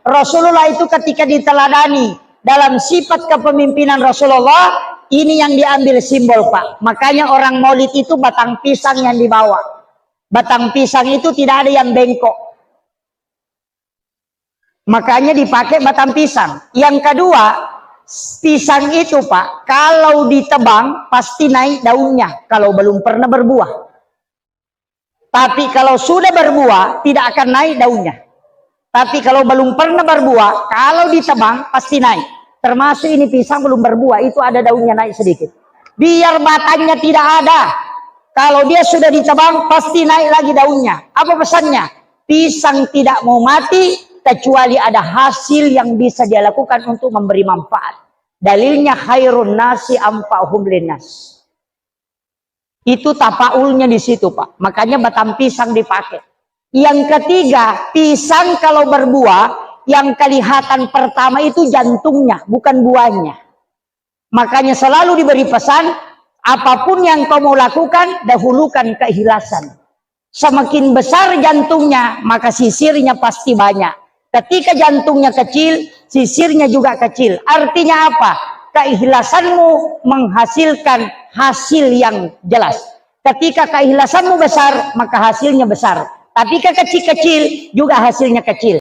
Rasulullah itu ketika diteladani dalam sifat kepemimpinan Rasulullah, ini yang diambil simbol, Pak. Makanya orang Maulid itu batang pisang yang dibawa. Batang pisang itu tidak ada yang bengkok. Makanya dipakai batang pisang. Yang kedua, pisang itu, Pak, kalau ditebang pasti naik daunnya kalau belum pernah berbuah. Tapi kalau sudah berbuah tidak akan naik daunnya. Tapi kalau belum pernah berbuah, kalau ditebang pasti naik. Termasuk ini pisang belum berbuah, itu ada daunnya naik sedikit. Biar batangnya tidak ada. Kalau dia sudah ditebang pasti naik lagi daunnya. Apa pesannya? Pisang tidak mau mati kecuali ada hasil yang bisa dia lakukan untuk memberi manfaat. Dalilnya khairun nasi anfa'uhum linnas. Itu tapaulnya di situ, Pak. Makanya batang pisang dipakai. Yang ketiga, pisang kalau berbuah, yang kelihatan pertama itu jantungnya, bukan buahnya. Makanya selalu diberi pesan, apapun yang kau mau lakukan, dahulukan keikhlasan. Semakin besar jantungnya, maka sisirnya pasti banyak. Ketika jantungnya kecil, sisirnya juga kecil. Artinya apa? Keikhlasanmu menghasilkan hasil yang jelas. Ketika keikhlasanmu besar, maka hasilnya besar. Tapi kecil-kecil juga hasilnya kecil.